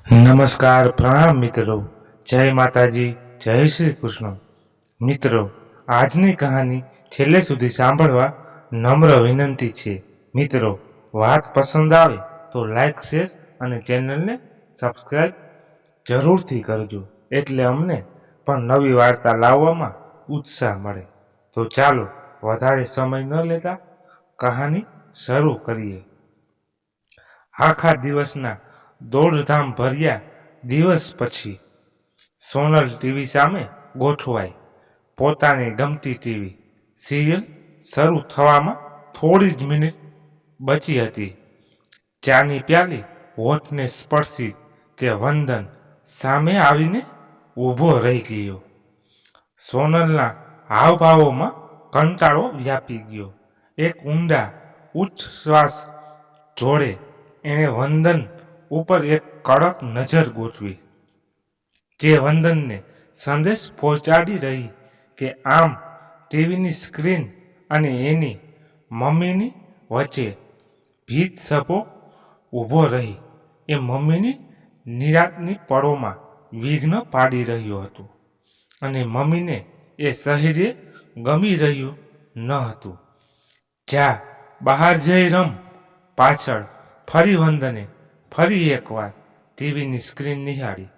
નમસ્કાર, પ્રણામ મિત્રો. જય માતાજી, જય શ્રી કૃષ્ણ. મિત્રો, આજની કહાની છેલ્લે સુધી સાંભળવા નમ્ર વિનંતી છે. મિત્રો, વાત પસંદ આવે તો લાઈક, શેર અને ચેનલને સબસ્ક્રાઈબ જરૂરથી કરજો, એટલે અમને પણ નવી વાર્તા લાવવામાં ઉત્સાહ મળે. તો ચાલો વધારે સમય ન લેતા કહાની શરૂ કરીએ. આખા દિવસના દોડધામ ભર્યા દિવસ પછી સોનલ ટીવી સામે ગોઠવાઈ. પોતાની ગમતી ટીવી સિરિયલ શરૂ થવામાં થોડી જ મિનિટ બચી હતી. ચાની પ્યાલી હોઠને સ્પર્શી કે વંદન સામે આવીને ઊભો રહી ગયો. સોનલના હાવભાવોમાં કંટાળો વ્યાપી ગયો. એક ઊંડા ઉચ્ચ શ્વાસ જોડે એણે વંદન ઉપર એક કડક નજર ગોઠવી, જે વંદનને સંદેશ પહોંચાડી રહી કે આમ ટીવીની સ્ક્રીન અને એની મમ્મીની વચ્ચે ભીત સભો ઊભો રહી એ મમ્મીની નિરાંતની પળોમાં વિઘ્ન પાડી રહ્યો હતો, અને મમ્મીને એ સહેજે ગમી રહ્યું ન હતું. જા બહાર જઈ રમ. પાછળ ફરી વંદને ફરી એકવાર ટીવીની સ્ક્રીન નિહાળી.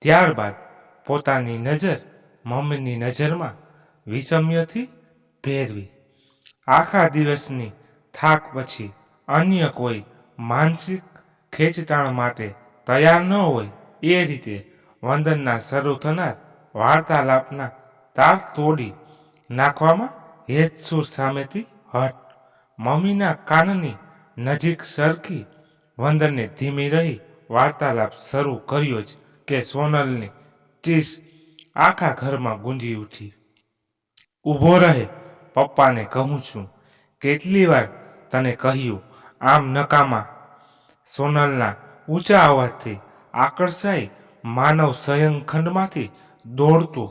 ત્યારબાદ પોતાની નજર મમ્મીની નજરમાં વિષમ્યથી ફેરવી. આખા દિવસની થાક પછી અન્ય કોઈ માનસિક ખેંચતાણ માટે તૈયાર ન હોય એ રીતે વંદનના શરૂ થનાર વાર્તાલાપના તાર તોડી નાખવામાં હેતસુર સામેથી હટ મમ્મીના કાનની નજીક સરકી વંદને ધીમી રહી વાર્તાલાપ શરૂ કર્યો જ કે સોનલની ચીસ આખા ઘરમાં ગુંજી ઉઠી. ઊભો રહે, પપ્પાને કહું છું. કેટલી વાર તને કહ્યું આમ નકામા. સોનલના ઊંચા અવાજથી આકર્ષાઈ માનવ શયનખંડમાંથી દોડતો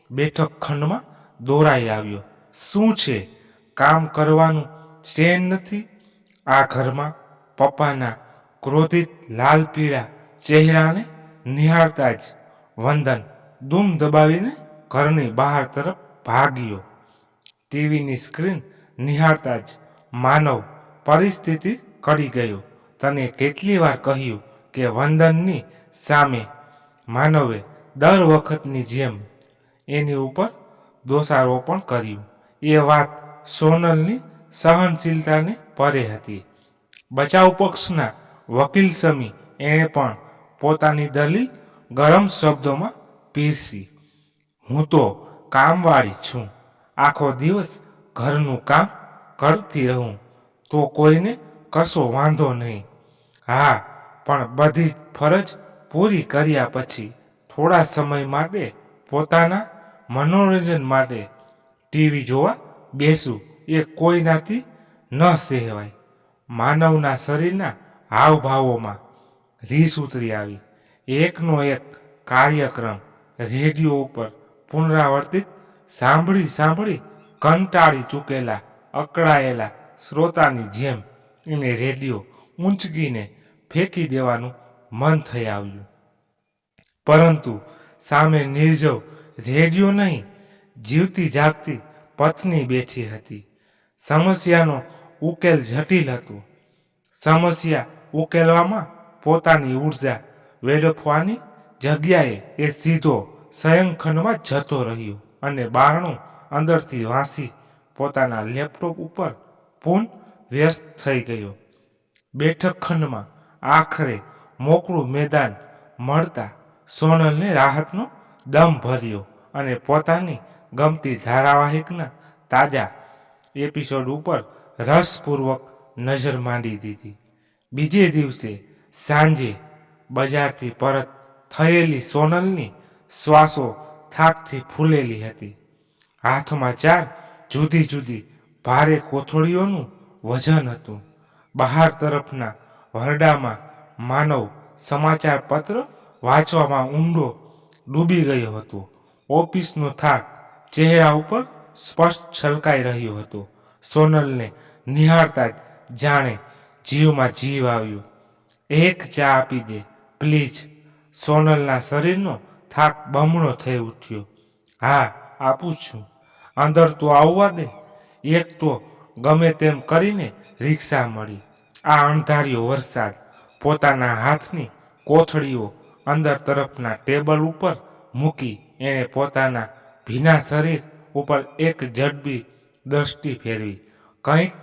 બેઠક ખંડમાં દોરાઈ આવ્યો. શું છે, કામ કરવાનું ચેન નથી આ ઘરમાં? પપ્પાના ક્રોધિત લાલ પીળા ચહેરાને નિહાળતા જ વંદન દૂમ દબાવીને ઘરની બહાર તરફ ભાગ્યો. ટીવીની સ્ક્રીન નિહાળતા જ માનવ પરિસ્થિતિ કળી ગયો. તને કેટલી વાર કહ્યું કે વંદનની સામે માનવે દર વખતની જેમ એની ઉપર દોષારોપણ કર્યું. એ વાત સોનલની સહનશીલતાને પરે હતી. બચાવ પક્ષના વકીલ સમી એણે પણ પોતાની દલીલ ગરમ શબ્દોમાં પીરસી. હું તો કામવાળી છું, આખો દિવસ ઘરનું કામ કરતી રહું તો કોઈને કશો વાંધો નહીં. હા, પણ બધી ફરજ પૂરી કર્યા પછી થોડા સમય માટે પોતાના મનોરંજન માટે ટીવી જોવા બેસું એ કોઈનાથી ન સહેવાય. માનવના શરીરના હાવભાવોમાં રીસ ઉતરી આવી. એકનો એક કાર્યક્રમ રેડિયો ઉપર પુનરાવર્તિત સાંભળી કંટાળી ચૂકેલા અકળાયેલા શ્રોતાની જેમ એને રેડિયો ઊંચકીને ફેંકી દેવાનું મન થઈ આવ્યું. પરંતુ સામે નિર્જવ રેડિયો નહીં, જીવતી જાગતી પત્ની બેઠી હતી. સમસ્યાનો ઉકેલ જટિલ હતો. સમસ્યા ઉકેલવામાં પોતાની ઉર્જા વેડફવાની જગ્યાએ એ સીધો શયનખંડમાં જતો રહ્યો અને બારણું અંદરથી વાંસી પોતાના લેપટોપ ઉપર પૂર્ણ વ્યસ્ત થઈ ગયો. બેઠક ખંડમાં આખરે મોકળું મેદાન મળતા સોનલને રાહતનો દમ ભર્યો અને પોતાની ગમતી ધારાવાહિકના તાજા એપિસોડ ઉપર રસપૂર્વક નજર માંડી દીધી. બીજે દિવસે સાંજે બજારથી પરત થયેલી સોનલની શ્વાસો થાકથી ફૂલેલી હતી. હાથમાં 4 જુદી જુદી ભારે કોથળીઓનું વજન હતું. બહાર તરફના વરડામાં માનવ સમાચાર પત્ર વાંચવામાં ઊંડો ડૂબી ગયો હતો. ઓફિસનો થાક ચહેરા ઉપર સ્પષ્ટ છલકાઈ રહ્યો હતો. સોનલને નિહાળતા જ જાણે જીવમાં જીવ આવ્યો. એક ચા આપી દે પ્લીઝ. સોનલના શરીરનો થાક બમણો થઈ ઉઠ્યો. હા, આપું છું. અંદર તો આવવા દે. એક તો ગમે તેમ કરીને રિક્ષા મળી. આ અણધાર્યો વરસાદ. પોતાના હાથની કોથળીઓ અંદર તરફના ટેબલ ઉપર મૂકી એણે પોતાના ભીના શરીર ઉપર એક ઝડપી દ્રષ્ટિ ફેરવી. કંઈક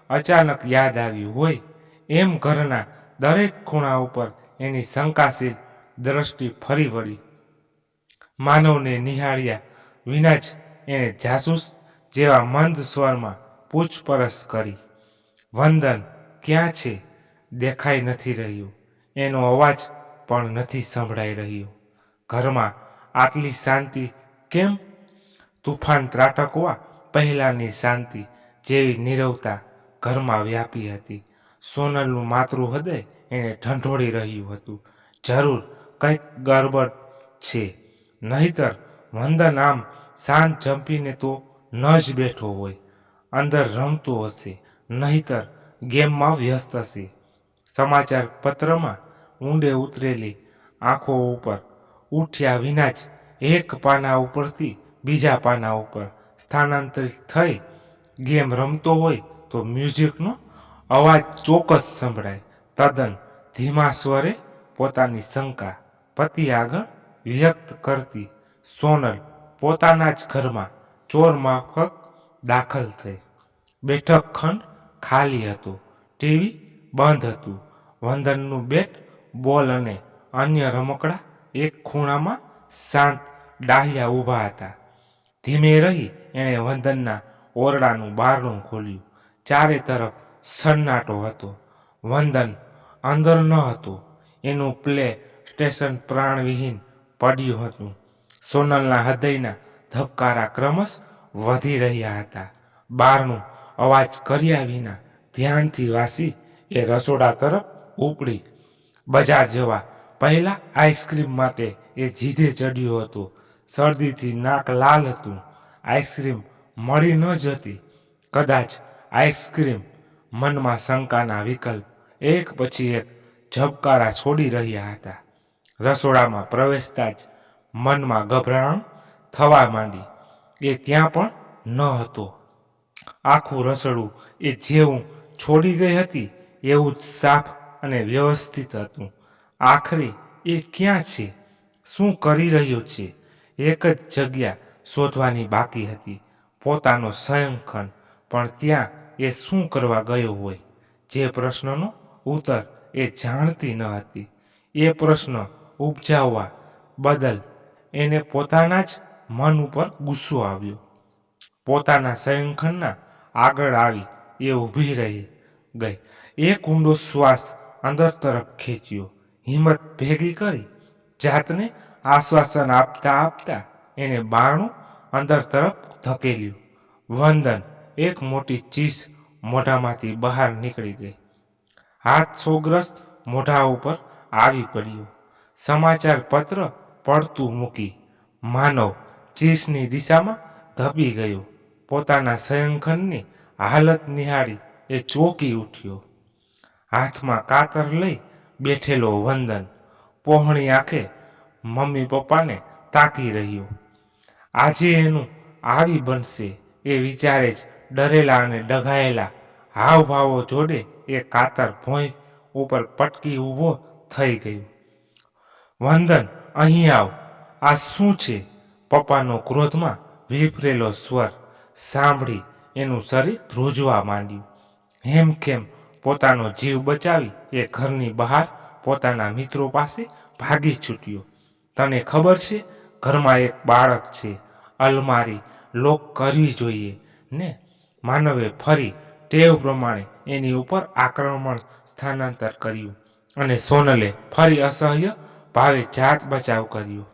અચાનક યાદ આવ્યું હોય એમ ઘરના દરેક ખૂણા ઉપર એની શંકાશીલ દ્રષ્ટિ ફરી વળી. માનવને નિહાળ્યા વિના જ એણે જાસૂસ જેવા મંદ સ્વરમાં પૂછપરછ કરી. વંદન ક્યાં છે? દેખાઈ નથી રહ્યું. એનો અવાજ પણ નથી સંભળાઈ રહ્યો. ઘરમાં આટલી શાંતિ કેમ? તુફાન ત્રાટકવા પહેલાંની શાંતિ જેવી નીરવતા ઘરમાં વ્યાપી હતી. સોનલનું માતૃ હૃદય એને ઢંઢોળી રહ્યું હતું. જરૂર કંઈક ગડબડ છે, નહીતર વંદન આમ શાંત જંપીને તો ન જ બેઠો હોય. અંદર રમતો હશે, નહીતર ગેમમાં વ્યસ્ત હશે. સમાચાર પત્રમાં ઊંડે ઉતરેલી આંખો ઉપર ઉઠ્યા વિના જ એક પાના ઉપરથી બીજા પાના ઉપર સ્થાનાંતરિત થઈ ગેમ રમતો હોય તો મ્યુઝિકનો અવાજ ચોક્કસ સંભળાય. તદ્દન ધીમા સ્વરે પોતાની શંકા પતિ આગળ વ્યક્ત કરતી સોનલ પોતાના જ ઘરમાં ચોર માફક દાખલ થઈ. બેઠક ખંડ ખાલી હતો. ટીવી બંધ હતું. વંદનનું બેટ બોલ અને અન્ય રમકડા એક ખૂણામાં શાંત ડાહ્યા ઊભા હતા. ધીમે રહી એણે વંદનના ઓરડાનું બારણું ખોલ્યું. ચારે તરફ સન્નાટો હતો. વંદન અંદર ન હતો. એનું પ્લે સ્ટેશન પ્રાણવિહીન પડ્યું હતું. સોનલના હૃદયના ધબકારા ક્રમશ વધી રહ્યા હતા. બારણું અવાજ કર્યા વિના ધ્યાનથી વાસી એ રસોડા તરફ ઉપડી. બજાર જવા પહેલા આઈસ્ક્રીમ માટે એ જીદે ચડ્યો હતો. શરદીથી નાક લાલ હતું. આઈસ્ક્રીમ મળી ન જતી. કદાચ આઈસ્ક્રીમ. મનમાં શંકાના વિકલ્પ એક પછી એક ઝબકારા છોડી રહ્યા હતા. રસોડામાં પ્રવેશતા જ મનમાં ગભરાણ થવા માંડી. એ ત્યાં પણ ન હતો. આખું રસોડું એ જેવું છોડી ગઈ હતી એવું જ સાફ અને વ્યવસ્થિત હતું. આખરે એ ક્યાં છે? શું કરી રહ્યો છે? એક જ જગ્યા શોધવાની બાકી હતી, પોતાનો શયનખંડ. પણ ત્યાં એ શું કરવા ગયો હોય? જે પ્રશ્નનો ઉત્તર એ જાણતી ન હતી. એ પ્રશ્ન ઉપજાવવા બદલ એને પોતાના જ મન ઉપર ગુસ્સો આવ્યો. પોતાના શયનખંડના આગળ આવી એ ઊભી રહી ગઈ. એક ઊંડો શ્વાસ અંદર તરફ ખેંચ્યો. હિંમત ભેગી કરી જાતને આશ્વાસન આપતા આપતા એણે બારણું અંદર તરફ ધકેલ્યું. વંદન એક મોટી ચીસ મોઢામાંથી બહાર નીકળી ગઈ. હાથ સોગ્રસ્ત મોઢા ઉપર આવી પડ્યો. સમાચાર પત્ર પડતું મૂકી માનવ ચીસની દિશામાં ધપી ગયો. પોતાના શયનખંડની હાલત નિહાળી એ ચોંકી ઉઠ્યો. હાથમાં કાતર લઈ બેઠેલો વંદન પહોળી આંખે મમ્મી પપ્પાને તાકી રહ્યો. આજે એનું આવી બનશે એ વિચારે જ ડરેલા અને ડઘાયેલા હાવભાવો જોડે એ કાતર ભોંય ઉપર પટકી ઊભો થઈ ગયું. વંદન, અહીં આવ. આ શું છે? પપ્પાનો ક્રોધમાં વિફરેલો સ્વર સાંભળી એનું શરીર ધ્રુજવા માંડ્યું. હેમખેમ પોતાનો જીવ બચાવી એ ઘરની બહાર પોતાના મિત્રો પાસે ભાગી છૂટ્યો. તને ખબર છે ઘરમાં એક બાળક છે. અલમારી લોક કરવી જોઈએ ને? માનવે ફરી ટેવ પ્રમાણે એની ઉપર આક્રમણ સ્થાનાંતર કર્યું અને સોનલે ફરી અસહ્ય ભાવે જાત બચાવ કર્યો.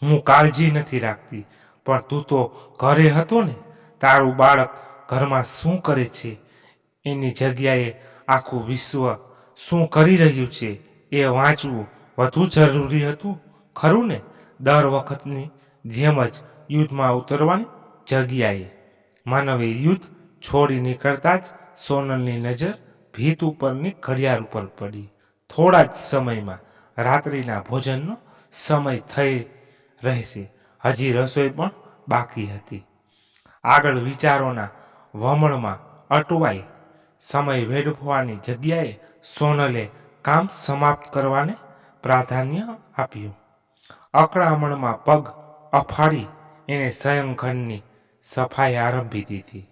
હું કાળજી નથી રાખતી, પણ તું તો ઘરે હતો ને? તારું બાળક ઘરમાં શું કરે છે એની જગ્યાએ આખું વિશ્વ શું કરી રહ્યું છે એ વાંચવું વધુ જરૂરી હતું, ખરું ને? દર વખતની જેમ જ યુદ્ધમાં ઉતરવાની જગ્યાએ માનવે યુદ્ધ છોડી નીકળતા જ સોનલની નજર ભીત ઉપરની ઘડિયાળ ઉપર પડી. થોડા જ સમયમાં રાત્રિના ભોજનનો સમય થઈ રહેશે. હજી રસોઈ પણ બાકી હતી. આગળ વિચારોના વમળમાં અટવાઈ સમય વેડફવાની જગ્યાએ સોનલે કામ સમાપ્ત કરવાને પ્રાધાન્ય આપ્યું. અકળામણમાં પગ અફાડી એણે શયનખંડની સફાઈ આરંભી દીધી.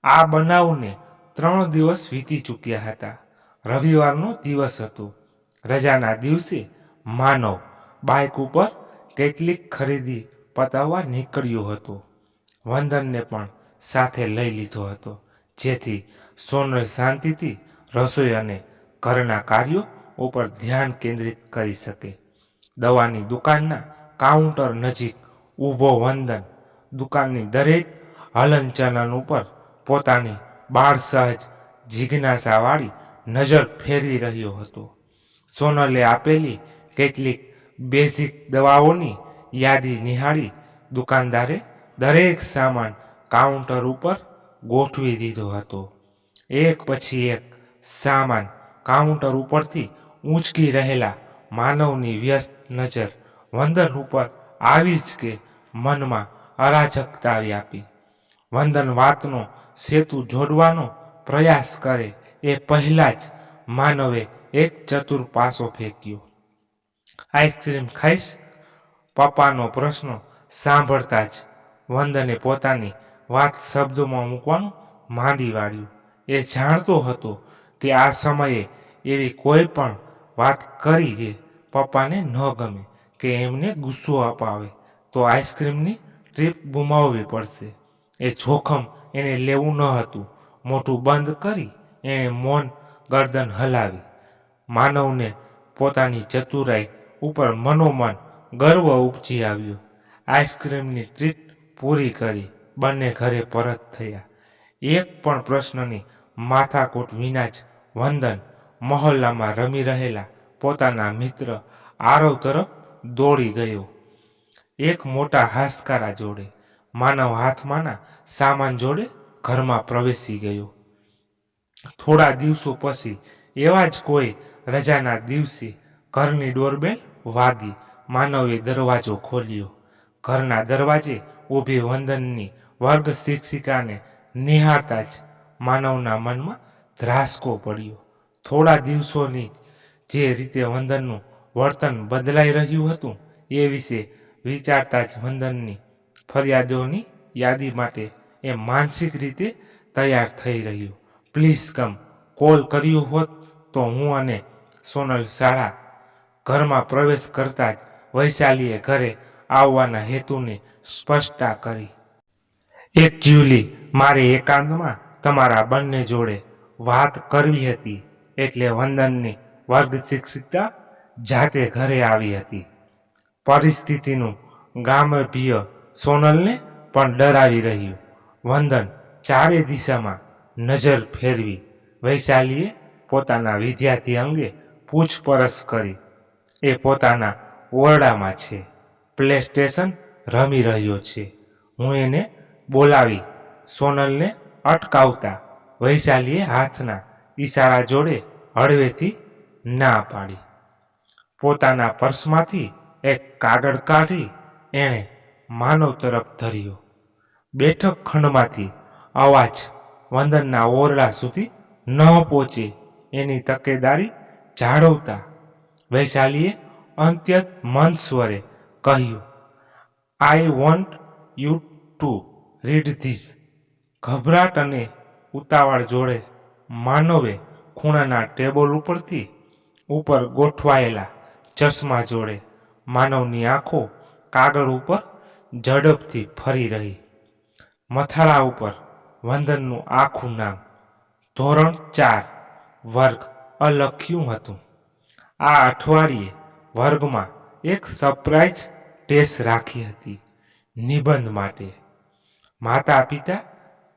આ બનાવને 3 દિવસ વીતી ચૂક્યા હતા. રવિવારનો દિવસ હતો. રજાના દિવસે માનવ બાઇક ઉપર કેટલીક ખરીદી પતાવવા નીકળ્યો હતો. વંદનને પણ સાથે લઈ લીધો હતો, જેથી સોનલ શાંતિથી રસોઈ અને ઘરના કાર્યો ઉપર ધ્યાન કેન્દ્રિત કરી શકે. દવાની દુકાનના કાઉન્ટર નજીક ઊભો વંદન દુકાનની દરેક હલનચલન ઉપર પોતાની બાળ સહજ જિજ્ઞાસાવાળી નજર ફેરવી રહ્યો હતો. સોનલે આપેલી કેટલીક બેઝિક દવાઓની યાદી નિહાળી દુકાનદારે દરેક સામાન કાઉન્ટર ઉપર ગોઠવી દીધો હતો. એક પછી એક સામાન કાઉન્ટર ઉપરથી ઊંચકી રહેલા માનવની વ્યસ્ત નજર વંદન ઉપર આવી જ કે મનમાં અરાજકતા વ્યાપી. વંદન વાતનો સેતુ જોડવાનો પ્રયાસ કરે એ પહેલાં જ માનવે એક ચતુર પાસો ફેંક્યો. આઈસ્ક્રીમ ખાઈશ? પપ્પાનો પ્રશ્ન સાંભળતા જ વંદને પોતાની વાત શબ્દોમાં મૂકવાનું માંડી વાળ્યું. એ જાણતો હતો કે આ સમયે એવી કોઈ પણ વાત કરી જે પપ્પાને ન ગમે કે એમને ગુસ્સો અપાવે તો આઈસ્ક્રીમની ટ્રીપ ગુમાવવી પડશે. એ જોખમ એને લેવું ન હતું. મોઢું બંધ કરી એણે મૌન ગરદન હલાવી. માનવને પોતાની ચતુરાઈ ઉપર મનોમન ગર્વ ઉપજી આવ્યો. આઈસ્ક્રીમની ટ્રીટ પૂરી કરી બંને ઘરે પરત થયા. એક પણ પ્રશ્નની માથાકૂટ વિના જ વંદન મહોલ્લામાં રમી રહેલા પોતાના મિત્ર આરવ તરફ દોડી ગયો. એક મોટા હાશકારા જોડે માનવ હાથમાંના સામાન જોડે ઘરમાં પ્રવેશી ગયો. થોડા દિવસો પછી એવા જ કોઈ રજાના દિવસે ઘરની ડોરબેલ વાગી. માનવે દરવાજો ખોલ્યો. ઘરના દરવાજે ઊભી વંદનની વર્ગ શિક્ષિકાને નિહાળતા જ માનવના મનમાં ધ્રાસકો પડ્યો. થોડા દિવસોની જે રીતે વંદનનું વર્તન બદલાઈ રહ્યું હતું એ વિશે વિચારતા જ વંદનની ફરિયાદોની યાદી માટે એ માનસિક રીતે તૈયાર થઈ રહ્યો. પ્લીઝ કમ કોલ કર્યો હોત તો હું અને સોનલ શાળા. ઘરમાં પ્રવેશ કરતા જ વૈશાલીએ ઘરે આવવાના હેતુની સ્પષ્ટતા કરી. એકચ્યુઅલી મારે એકાંતમાં તમારા બંને જોડે વાત કરવી હતી એટલે વંદનની વર્ગ શિક્ષિકા જાતે ઘરે આવી હતી. પરિસ્થિતિનું ગાંભીર્ય સોનલને પણ ડરાવી રહ્યું. વંદન ચારે દિશામાં નજર ફેરવી. વૈશાલીએ પોતાના વિદ્યાર્થી અંગે પૂછપરછ કરી. એ પોતાના ઓરડામાં છે, પ્લે સ્ટેશન રમી રહ્યો છે. હું એને બોલાવી. સોનલને અટકાવતા વૈશાલીએ હાથના ઈશારા જોડે હળવેથી ના પાડી. પોતાના પર્સમાંથી એક કાગળ કાઢી એણે માનવ તરફ ધર્યો. બેઠક ખંડમાંથી અવાજ વંદનના ઓરડા સુધી ન પહોંચે એની તકેદારી જાળવતા વૈશાલીએ અત્યંત મંદ સ્વરે કહ્યું, I want you to read this. ગભરાટ અને ઉતાવળ જોડે માનવે ખૂણાના ટેબલ ઉપરથી ઉપર ગોઠવાયેલા ચશ્મા જોડે માનવની આંખો કાગળ ઉપર ઝડપથી ફરી રહી. મથાળા ઉપર વંદનનું આખું નામ, ધોરણ 4 વર્ગ લખ્યું હતું. આ અઠવાડિયે વર્ગમાં એક સરપ્રાઇઝ ટેસ્ટ રાખી હતી નિબંધ માટે. માતા પિતા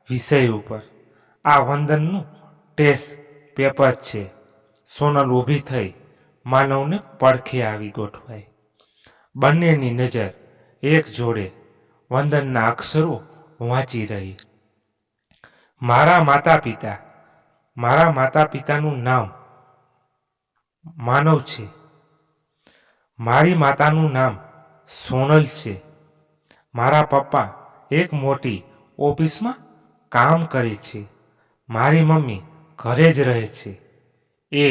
વિષય ઉપર. આ વંદનનું ટેસ્ટ પેપર છે. સોનલ ઊભી થઈ માનવને પડખે આવી ગોઠવાઈ. બંનેની નજર એક જોડે વંદનના અક્ષરો વાંચી રહી. મારા માતા પિતાનું નામ માનવ છે. મારી માતાનું નામ સોનલ છે. મારા પપ્પા એક મોટી ઓફિસમાં કામ કરે છે. મારી મમ્મી ઘરે જ રહે છે. એ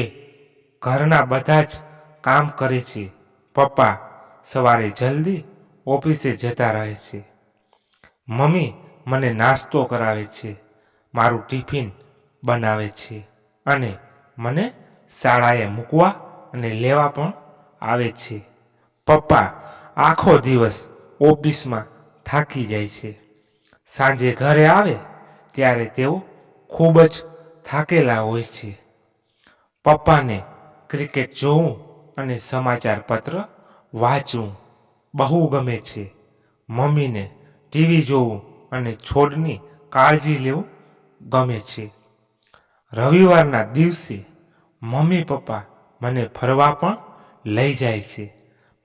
ઘરના બધા જ કામ કરે છે. પપ્પા સવારે જલ્દી ઓફિસે જતા રહે છે. મમ્મી મને નાસ્તો કરાવે છે, મારું ટિફિન બનાવે છે અને મને શાળાએ મૂકવા અને લેવા પણ આવે છે. પપ્પા આખો દિવસ ઓફિસમાં થાકી જાય છે. સાંજે ઘરે આવે ત્યારે તેઓ ખૂબ જ થાકેલા હોય છે. પપ્પાને ક્રિકેટ જોવું અને સમાચાર પત્ર વાંચવું બહુ ગમે છે. મમ્મીને ટીવી જોવું અને છોડની કાળજી લેવું ગમે છે. રવિવારના દિવસે મમ્મી પપ્પા મને ફરવા પણ લઈ જાય છે.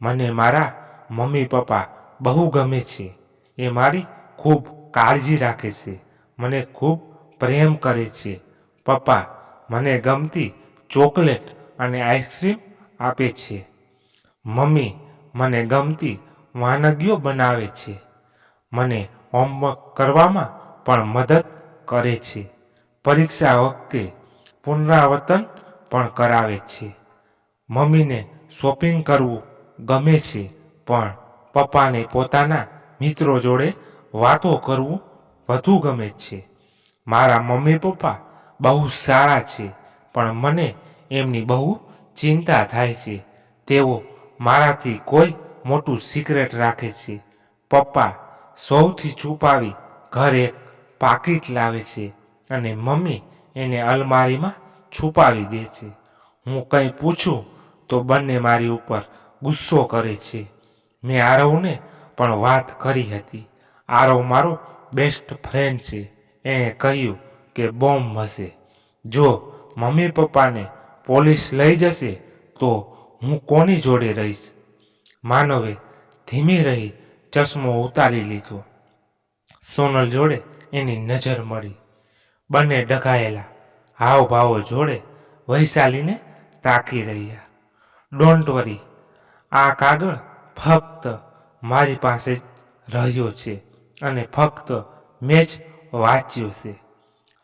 મને મારા મમ્મી પપ્પા બહુ ગમે છે. એ મારી ખૂબ કાળજી રાખે છે, મને ખૂબ પ્રેમ કરે છે. પપ્પા મને ગમતી ચોકલેટ અને આઈસ્ક્રીમ આપે છે. મમ્મી મને ગમતી વાનગીઓ બનાવે છે. મને હોમવર્ક કરવામાં પણ મદદ કરે છે. પરીક્ષા વખતે પુનરાવર્તન પણ કરાવે છે. મમ્મીને શોપિંગ કરવું ગમે છે, પણ પપ્પાને પોતાના મિત્રો જોડે વાતો કરવું વધુ ગમે છે. મારા મમ્મી પપ્પા બહુ સારા છે, પણ મને એમની બહુ ચિંતા થાય છે. તેઓ મારાથી કોઈ મોટું સિક્રેટ રાખે છે. પપ્પા સૌથી છુપાવી ઘરે એક પાકીટ લાવે છે અને મમ્મી એને અલમારીમાં છુપાવી દે છે. હું કંઈ પૂછું તો બંને મારી ઉપર ગુસ્સો કરે છે. મેં આરવને પણ વાત કરી હતી. આરવ મારો બેસ્ટ ફ્રેન્ડ છે. એણે કહ્યું કે બોમ્બ હશે. જો મમ્મી પપ્પાને પોલીસ લઈ જશે તો હું કોની જોડે રહીશ? માનવે ધીમી રહી ચશ્મો ઉતારી લીધો. સોનલ જોડે એની નજર મળી. બંને ડઘાયેલા હાવભાવો જોડે વૈશાલીને તાકી રહ્યા. ડોન્ટ વરી, આ કાગળ ફક્ત મારી પાસે જ રહ્યો છે અને ફક્ત મેં જ વાંચ્યો છે.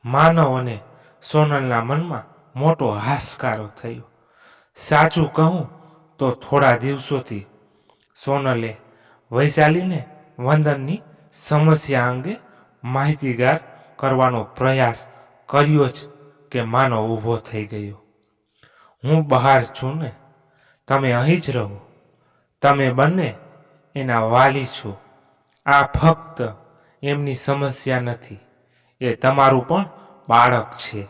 માનવ અને સોનલના મનમાં મોટો હાશકારો થયો. સાચું કહું તો થોડા દિવસોથી સોનલે વૈશાલીને વંદનની સમસ્યા અંગે માહિતીગાર કરવાનો પ્રયાસ કર્યો જ કે માનવ ઊભો થઈ ગયો. હું બહાર છું ને, તમે અહીં જ રહો. તમે બંને એના વાલી છો. આ ફક્ત એમની સમસ્યા નથી, એ તમારું પણ બાળક છે.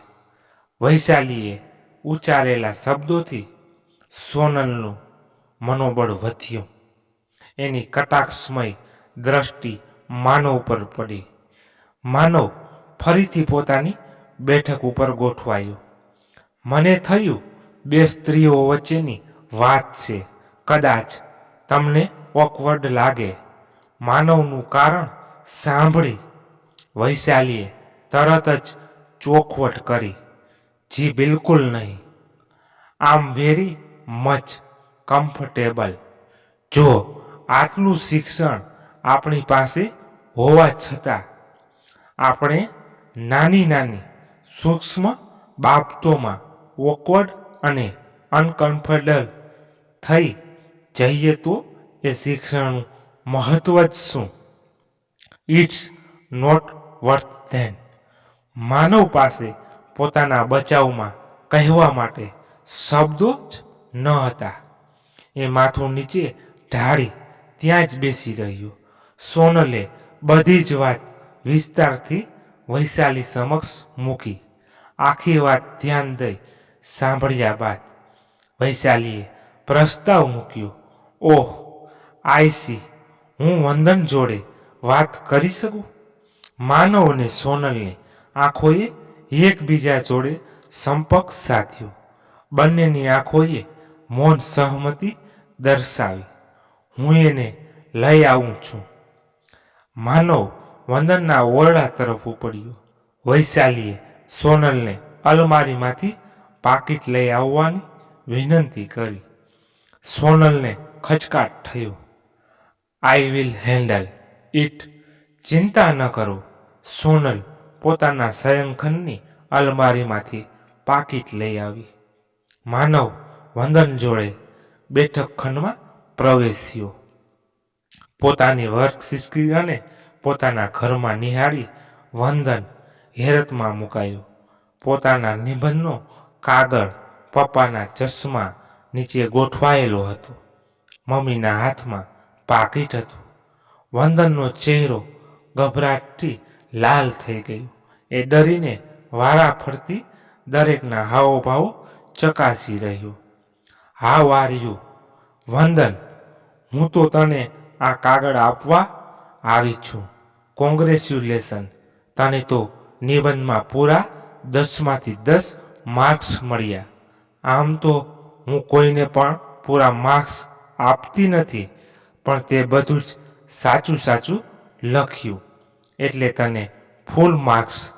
વૈશાલીએ ઉચ્ચારેલા શબ્દોથી સોનલનું મનોબળ વધ્યું. એની કટાક્ષમય દ્રષ્ટિ માનવ પર પડી. માનવ ફરીથી પોતાની બેઠક ઉપર ગોઠવાયો. મને થયું બે સ્ત્રીઓ વચ્ચેની વાત છે. કદાચ તમને ઓકવર્ડ લાગે. માનવનું કારણ સાંભળી વૈશાલીએ તરત જ ચોખવટ કરી. જી બિલકુલ નહીં. આમ વેરી મચ કમ્ફર્ટેબલ. જો આટલું શિક્ષણ આપણી પાસે હોવા છતાં આપણે નાની નાની સૂક્ષ્મ બાબતોમાં ઓકવર્ડ અને અનકમ્ફર્ટેબલ થઈ જઈએ તો એ શિક્ષણનું મહત્વ જ શું? It's not worth then. માનવ પાસે પોતાના બચાવમાં કહેવા માટે શબ્દો જ ન હતા. એ માથું નીચે ઢાળી ત્યાં જ બેસી રહ્યો. સોનલે બધી જ વાત વિસ્તારથી વૈશાલી સમક્ષ મૂકી. આખી વાત ધ્યાન દઈ સાંભળ્યા બાદ વૈશાલીએ પ્રસ્તાવ મૂક્યો. ઓહ, આઈ સી. હું વંદન જોડે વાત કરી શકું? માનવ અને સોનલની આંખોએ એકબીજા જોડે સંપર્ક સાધ્યો. બંનેની આંખોએ મૌન સહમતિ દર્શાવી. હું એને લઈ આવું છું. માનવ વંદનના ઓરડા તરફ ઉપડ્યો. વૈશાલીએ સોનલને અલમારીમાંથી પાકીટ લઈ આવવાની વિનંતી કરી. સોનલને ખચકાટ થયો. I will handle it. ચિંતા ન કરો. સોનલ પોતાના શયનખંડની અલમારીમાંથી પાકીટ લઈ આવી. માનવ વંદન જોડે બેઠક ખંડમાં પ્રવેશ્યો. પોતાની વર્ક સિસ્કી અને પોતાના ઘરમાં નિહાળી વંદન હેરતમાં મુકાયો. પોતાના નિબંધનો કાગળ પપ્પાના ચશ્મા નીચે ગોઠવાયેલો હતો. મમ્મીના હાથમાં પાકીટ હતું. વંદનનો ચહેરો ગભરાટથી લાલ થઈ ગયો. એ ડરીને વારા ફરતી દરેકના હાવભાવ ચકાસી રહ્યો. How are you? વંદન, હું તો તને આ કાગળ આપવા આવી છું. કોંગ્રેચ્યુલેશન, તને તો નિબંધમાં પૂરા 10માંથી 10 માર્ક્સ મળ્યા. આમ તો હું કોઈને પણ પૂરા માર્ક્સ આપતી નથી, પણ તે બધું જ સાચું સાચું લખ્યું એટલે તને ફૂલ માર્ક્સ.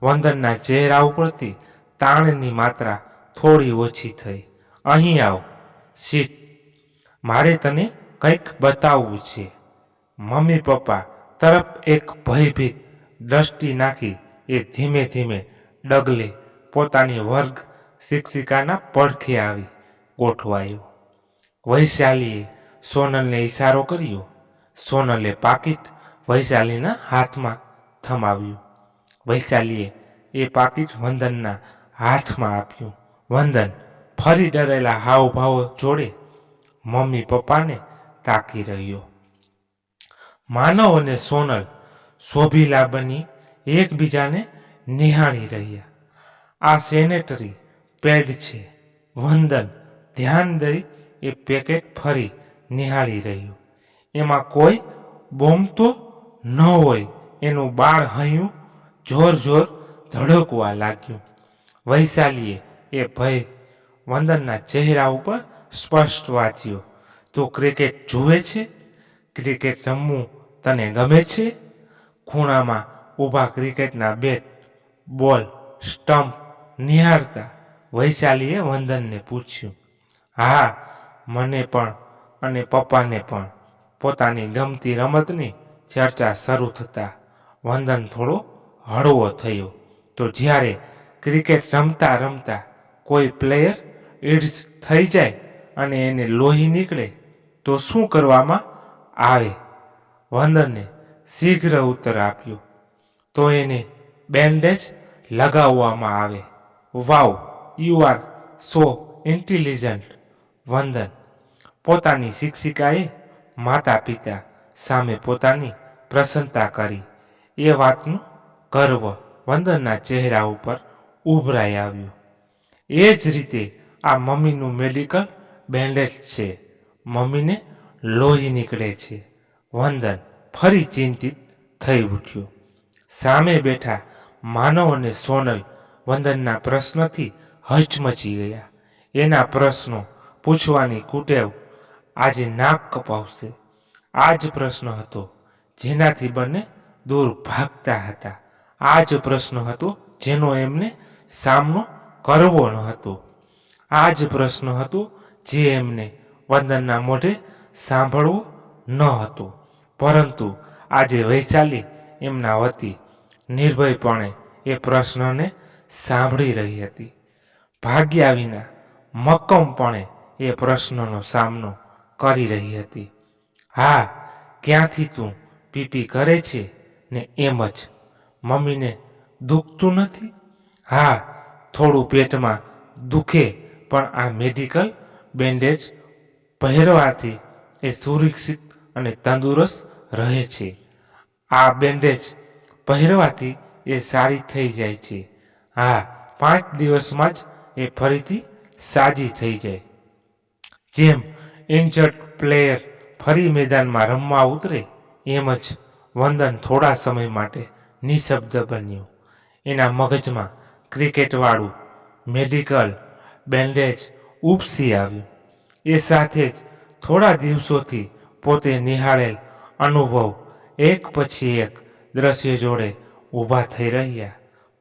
વંદનના ચહેરા ઉપરથી તાણની માત્રા થોડી ઓછી થઈ. અહીં આવ, સીટ. મારે તને કંઈક બતાવવું છે. મમ્મી પપ્પા તરફ એક ભયભીત દ્રષ્ટિ નાખી એ ધીમે ધીમે ડગલે પોતાની વર્ગ શિક્ષિકાના પડખે આવી ગોઠવાયો. વૈશાલીએ સોનલને ઈશારો કર્યો. સોનલે પાકીટ વૈશાલીના હાથમાં થમાવ્યું. વૈશાલીએ એ પાકીટ વંદનના હાથમાં આપ્યું. વંદન ફરી ડરેલા હાવભાવો જોડે મમ્મી પપ્પાને તાકી રહ્યો. માનવ અને સોનલ શોભીલા બની એકબીજાને નિહાળી રહ્યા. આ સેનેટરી પેડ છે. વંદન ધ્યાન દઈ એ પેકેટ ફરી નિહાળી રહ્યું. એમાં કોઈ બોમ્બ તો ન હોય. એનું બાળ હૈયું જોર જોર ધડકવા લાગ્યું. વૈશાલીએ એ ભય વંદનના ચહેરા ઉપર સ્પષ્ટ વાંચ્યો. તું ક્રિકેટ જુએ છે? ક્રિકેટ રમવું તને ગમે છે? ખૂણામાં ઊભા ક્રિકેટના બેટ, બોલ, સ્ટમ્પ નિહાળતા વૈશાલીએ વંદનને પૂછ્યું. હા, મને પણ અને પપ્પાને પણ. પોતાની ગમતી રમતની ચર્ચા શરૂ થતાં વંદન થોડો હળવો થયો. તો જ્યારે ક્રિકેટ રમતા રમતા કોઈ પ્લેયર ઇડ્સ થઈ જાય અને એને લોહી નીકળે તો શું કરવામાં આવે? વંદને શીઘ્ર ઉત્તર આપ્યો. તો એને બેન્ડેજ લગાવવામાં આવે. વાવ, યુ આર સો ઇન્ટેલિજન્ટ. વંદન પોતાની શિક્ષિકાએ માતા પિતા સામે પોતાની પ્રશંસા કરી એ વાતનું ગર્વ વંદનના ચહેરા ઉપર ઉભરાઈ આવ્યું. એ જ રીતે આ મમ્મીનું મેડિકલ બેન્ડેજ છે. મમ્મીને લોહી નીકળે છે. વંદન ફરી ચિંતિત થઈ ઉઠ્યો. સામે બેઠા માનવ અને સોનલ વંદનના પ્રશ્નથી હચમચી ગયા. એના પ્રશ્નો પૂછવાની કુટેવ આજે નાક કપાવશે. આ જ પ્રશ્ન હતો જેનાથી બંને દૂર ભાગતા હતા. આ જ પ્રશ્ન હતો જેનો એમને સામનો કરવો ન હતો. આ જ પ્રશ્ન હતો જે એમને વંદનના મોઢે સાંભળવો ન હતો. પરંતુ આજે વૈશાલી એમના વતી નિર્ભયપણે એ પ્રશ્નને સાંભળી રહી હતી. ભાગ્યા વિના મક્કમપણે એ પ્રશ્નનો સામનો કરી રહી હતી. હા, ક્યાંથી તું પીપી કરે છે ને એમ જ મમ્મીને દુખતું નથી? હા, થોડું પેટમાં દુખે પણ આ મેડિકલ બેન્ડેજ પહેરવાથી એ સુરક્ષિત અને તંદુરસ્ત રહે છે. આ બેન્ડેજ પહેરવાથી એ સારી થઈ જાય છે. હા, 5 દિવસમાં જ એ ફરીથી સાજી થઈ જાય. જેમ ઇન્જર્ડ પ્લેયર ફરી મેદાનમાં રમવા ઉતરે એમ જ વંદન થોડા સમય માટે નિશબ્દ બન્યો. એના મગજમાં ક્રિકેટવાળું મેડિકલ બેન્ડેજ ઉપસી આવ્યું. એ સાથે જ થોડા દિવસોથી પોતે નિહાળેલ અનુભવ એક પછી એક દ્રશ્ય જોડે ઊભા થઈ રહ્યા.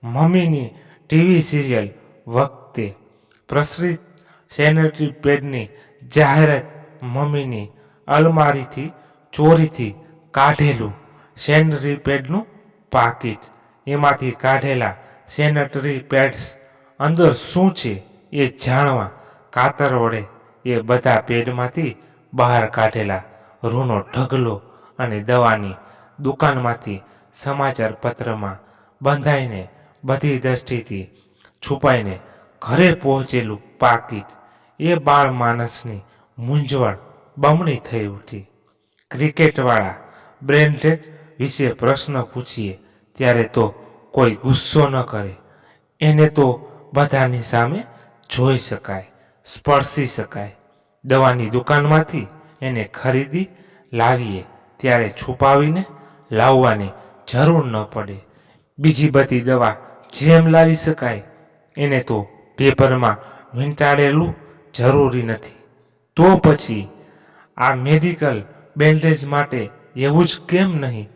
મમ્મીની ટીવી સિરિયલ વખતે પ્રસરિત સેનેટરી પેડની જાહેરાત મમ્મીની અલમારીથી ચોરીથી કાઢેલું સેનિટરી પેડનું પાકીટ, એમાંથી કાઢેલા સેનિટરી પેડ્સ અંદર શું છે એ જાણવા કાતર વડે એ બધા પેડમાંથી બહાર કાઢેલા રૂનો ઢગલો અને દવાની દુકાનમાંથી સમાચાર પત્રમાં બંધાઈને બધી દ્રષ્ટિથી છુપાઈને ઘરે પહોંચેલું પાકીટ, એ બાળ માણસની મૂંઝવણ બમણી થઈ ઉઠી. ક્રિકેટવાળા બ્રેન્ડેજ વિશે પ્રશ્ન પૂછીએ ત્યારે તો કોઈ ગુસ્સો ન કરે, એને તો બધાની સામે જોઈ શકાય, સ્પર્શી શકાય. દવાની દુકાનમાંથી એને ખરીદી લાવીએ ત્યારે છુપાવીને લાવવાની જરૂર ન પડે. બીજી બધી દવા જેમ લાવી શકાય એને તો પેપરમાં વીંટાળેલું જરૂરી નથી. તો પછી આ મેડિકલ બેન્ડેજ માટે એવું જ કેમ નહીં?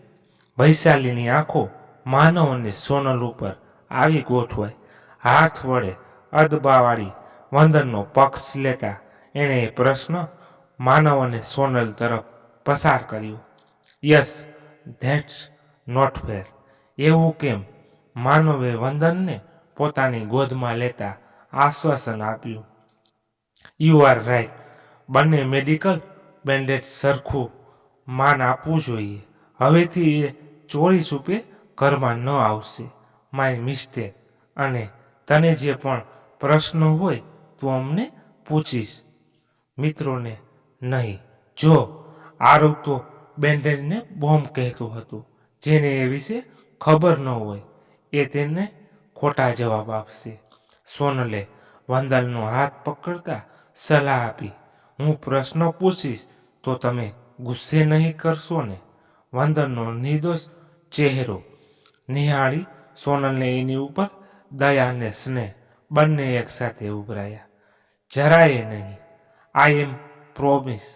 વૈશાલીની આંખો માનવ અને સોનલ ઉપર આવી ગોઠવાય. હાથ વડે અદબાવાળી વંદનનો પક્ષ લેતા એણે એ પ્રશ્ન માનવ અને સોનલ તરફ પસાર કર્યો. Yes, that's not fair. એવું કેમ? માનવે વંદનને પોતાની ગોદમાં લેતા આશ્વાસન આપ્યું. You are right. બંને મેડિકલ બેન્ડેજ સરખું માન આપવું જોઈએ. હવેથી એ ચોરી છૂપે ઘરમાં ન આવશે. My mistake. અને તને જે પણ પ્રશ્ન હોય તું અમને પૂછીશ, મિત્રોને નહીં. જો આરવ તો બેન્ડેજને બોમ્બ કહેતું હતું. જેને એ વિશે ખબર ન હોય એ તેને ખોટા જવાબ આપશે. સોનલે વંદનનો હાથ પકડતા સલાહ આપી. હું પ્રશ્ન પૂછીશ તો તમે ગુસ્સે નહીં કરશો ને? વંદનનો નિર્દોષ ચહેરો નિહાળી સોનલને એની ઉપર દયા અને સ્નેહ બંને એકસાથે ઉભરાયા. જરાય નહીં. આઈ એમ પ્રોમિસ.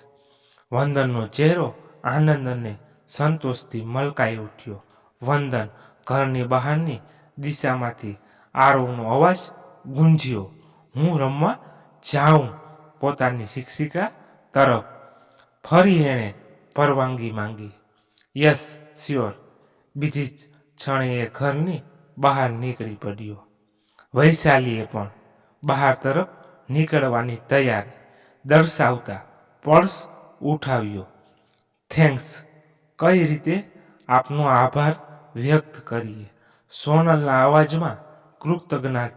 વંદનનો ચહેરો આનંદ અને સંતોષથી મલકાઈ ઉઠ્યો. વંદન ઘરની બહારની દિશામાંથી આરવનો અવાજ ગુંજ્યો. હું રમવા જાઉં. પોતાની શિક્ષિકા તરફ ફરી એણે પરવાનગી માંગી. Yes sure. બીજી જ ક્ષણે એ ઘરની બહાર નીકળી પડ્યો. વૈશાલીએ પણ બહાર તરફ નીકળવાની તૈયારી દર્શાવતા પર્સ ઉઠાવ્યો. થેન્ક્સ. કઈ રીતે આપનો આભાર વ્યક્ત કરીએ? સોનલના અવાજમાં કૃતજ્ઞતા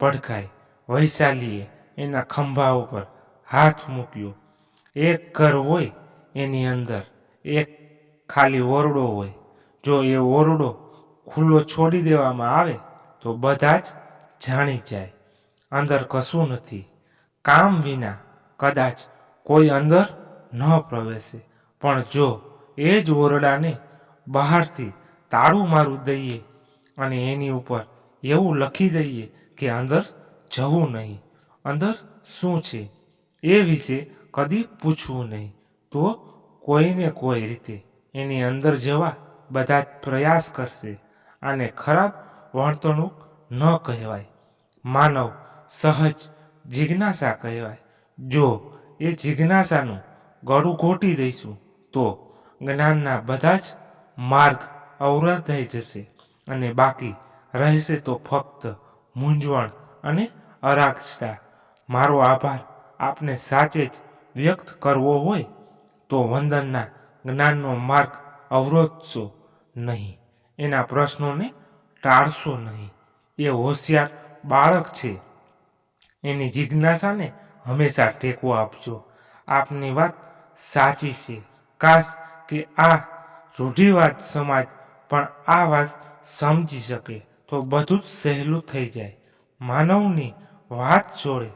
પડઘાઈ. વૈશાલીએ એના ખંભા ઉપર હાથ મૂક્યો. એક ઘર હોય એની અંદર એક ખાલી ઓરડો હોય. જો એ ઓરડો ખુલ્લો છોડી દેવામાં આવે તો બધા જ જાણી જાય અંદર કશું નથી. કામ વિના કદાચ કોઈ અંદર ન પ્રવેશે, પણ જો એ જ ઓરડાને બહારથી તાળું મારું દઈએ અને એની ઉપર એવું લખી દઈએ કે અંદર જવું નહીં, અંદર શું છે એ વિશે કદી પૂછવું નહીં, તો કોઈને કોઈ રીતે એની અંદર જવા બધા જ પ્રયાસ કરશે. આને ખરાબ વર્તણૂક ન કહેવાય, માનવ સહજ જિજ્ઞાસા કહેવાય. જો એ જિજ્ઞાસાનું ગળું ઘોટી દઈશું તો જ્ઞાનના બધા જ માર્ગ અવરોધાઈ જશે અને બાકી રહેશે તો ફક્ત મૂંઝવણ અને અરાજકતા. મારો આભાર આપને સાચે જ વ્યક્ત કરવો હોય તો વંદનના જ્ઞાનનો માર્ગ અવરોધશો નહીં, એના પ્રશ્નોને ટાળશો નહીં. એ હોશિયાર બાળક છે, એની જિજ્ઞાસાને હંમેશા ટેકો આપજો. આપની વાત સાચી છે. કાશ કે આ રૂઢિવાદ સમાજ પણ આ વાત સમજી શકે તો બધું જ સહેલું થઈ જાય. માનવની વાત જોડે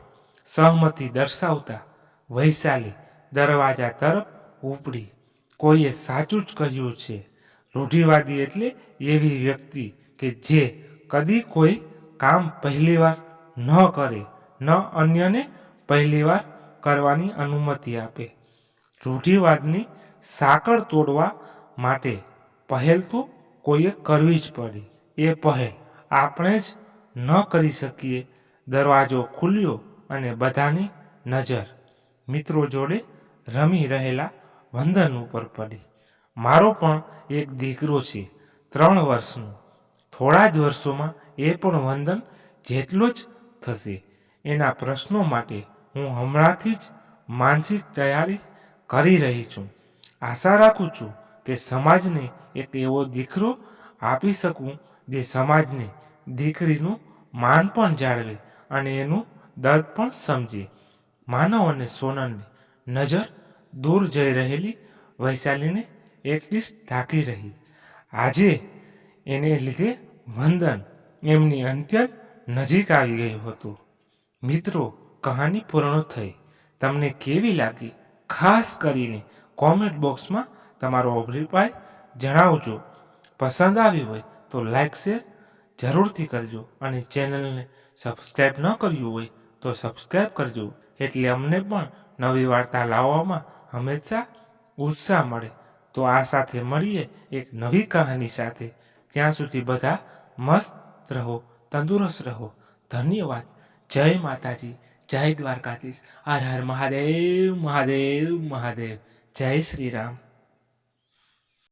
સહમતિ દર્શાવતા વૈશાલી દરવાજા તરફ ઉપડી. કોઈએ સાચું જ કહ્યું છે, રૂઢિવાદી એટલે એવી વ્યક્તિ કે જે કદી કોઈ કામ પહેલીવાર ન કરે, ન અન્યને પહેલીવાર કરવાની અનુમતિ આપે. રૂઢિવાદની સાંકળ તોડવા માટે પહેલ તો કોઈએ કરવી જ પડે. એ પહેલ આપણે જ ન કરી શકીએ. દરવાજો ખુલ્યો અને બધાની નજર મિત્રો જોડે રમી રહેલા વંદન ઉપર પડી. મારો પણ એક દીકરો છે, 3 વર્ષનો. થોડા જ વર્ષોમાં એ પણ વંદન જેટલો જ થશે. એના પ્રશ્નો માટે હું હમણાંથી જ માનસિક તૈયારી કરી રહી છું. આશા રાખું છું કે સમાજને એક એવો દીકરો આપી શકું જે સમાજની દીકરીનું માન પણ જાળવે અને એનું દર્દ પણ સમજે. માનવ અને સોનલની નજર દૂર જઈ રહેલી વૈશાલીને એટલી જ તાકી રહી. આજે એને લીધે વંદન એમની અત્યંત નજીક આવી ગયું હતું. મિત્રો, કહાની પૂર્ણ થઈ. તમને કેવી લાગી? ખાસ કરીને કોમેન્ટ બોક્સમાં તમારો અભિપ્રાય જણાવજો. પસંદ આવી હોય તો લાઈક શેર જરૂરથી કરજો અને ચેનલને સબસ્ક્રાઈબ ન કર્યું હોય તો સબસ્ક્રાઈબ કરજો, એટલે અમને પણ નવી વાર્તા લાવવામાં હંમેશા ઉત્સાહ મળે. તો આ સાથે મળીએ એક નવી કહાની સાથે. ત્યાં સુધી બધા મસ્ત રહો, તંદુરસ્ત રહો. ધન્યવાદ. જય માતાજી, જય દ્વારકાધીશ. હર હર મહાદેવ, મહાદેવ, મહાદેવ. જય શ્રી રામ.